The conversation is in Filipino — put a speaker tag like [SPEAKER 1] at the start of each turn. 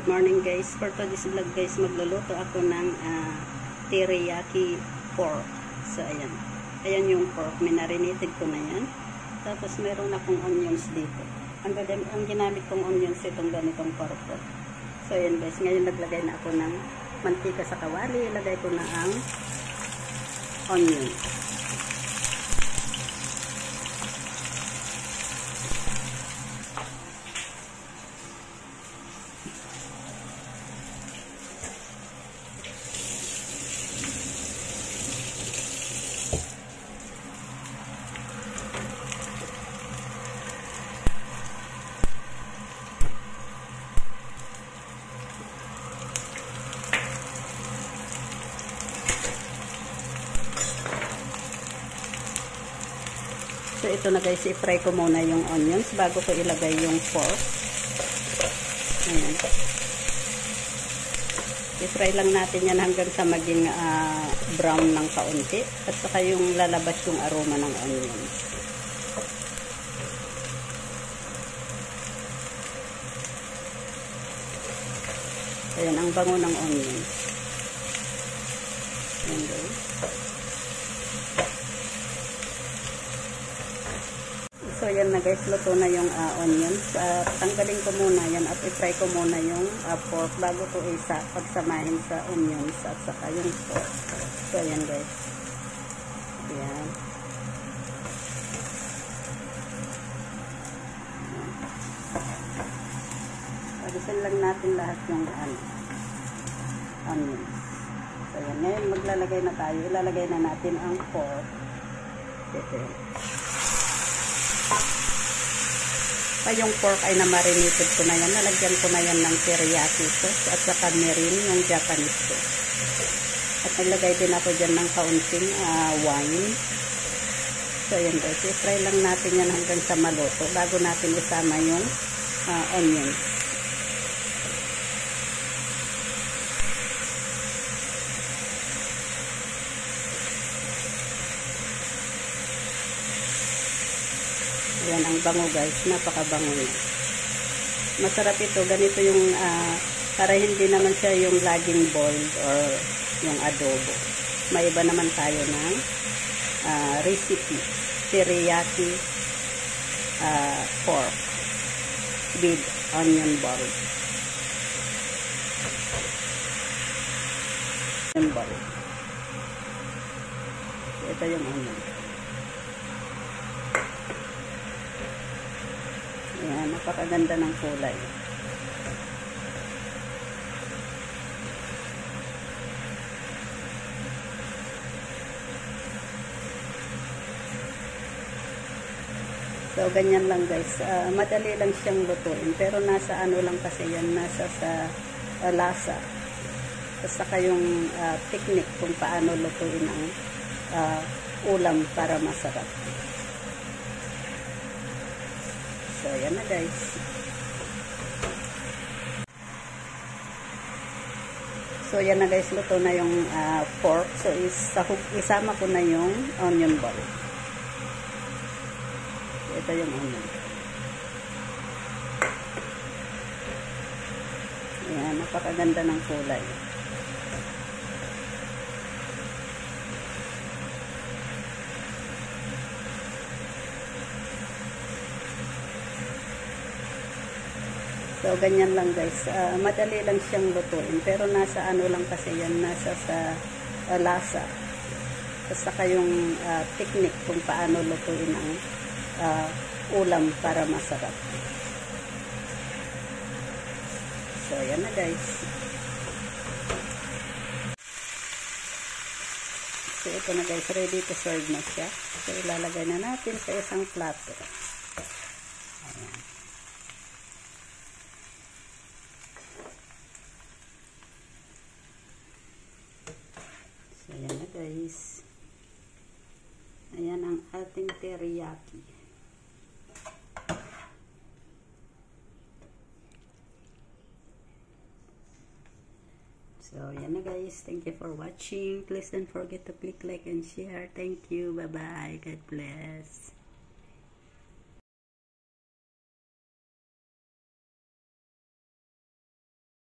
[SPEAKER 1] morning guys. For today's vlog guys, magluluto ako ng teriyaki pork. So ayan. Ayan yung pork. Minarinated ko na yan. Tapos meron akong onions dito. Ang ginamit kong onions itong ganitong pork. So ayan guys. Ngayon naglagay na ako ng mantika sa kawali. Ilagay ko na ang onion. So ito na guys, i-fry ko muna yung onions bago ko ilagay yung pork. Ayan. I-fry lang natin yan hanggang sa maging brown ng kaunti. At saka yung lalabas yung aroma ng onions. Ayan, ang bango ng onions. Ayan guys. So, yan na guys, luto na yung onions. Tanggalin ko muna yan at i-fry ko muna yung pork bago ko pagsamahin sa onions at saka yung pork. So, yan guys. Ayan. Pagisan lang natin lahat yung onions. So, yan. Ngayon, maglalagay na tayo. Ilalagay na natin ang pork. Ito. Yung pork ay na-marinated ko na yan. Nalagyan ko na yan ng teriyaki sauce at saka mirin, yung Japanese sauce. At naglagay din ako dyan ng kaunting wine. So, yan guys. I-fry lang natin yan hanggang sa maluto bago natin isama yung onions. Ayan, ang bango guys. Napakabango niya. Masarap ito. Ganito yung, para hindi naman siya yung laging boiled or yung adobo. May iba naman tayo ng recipe. Teriyaki pork with onion ball. Onion ball. Ito yung onion. Ayan, napakaganda ng kulay. So, ganyan lang guys. Madali lang siyang lutuin. Pero nasa ano lang kasi yan, nasa sa lasa. At saka yung technique kung paano lutuin ang ulam para masarap. So, ayan na guys. So, ayan na guys. Luto na yung pork. So, isama ko na yung onion ball. Ito yung onion. Ayan, napakaganda ng kulay. So, ganyan lang guys. Madali lang siyang lutuin. Pero nasa ano lang kasi yan. Nasa sa lasa. At saka yung technique kung paano lutuin ang ulam para masarap. So, yan na guys. So, ito na guys. Ready to serve na siya. So, ilalagay na natin sa isang plato. Ayan. So, ayan na guys. Ayan ang ating teriyaki. So, yan na guys. Thank you for watching. Please don't forget to click like and share. Thank you. Bye-bye. God bless.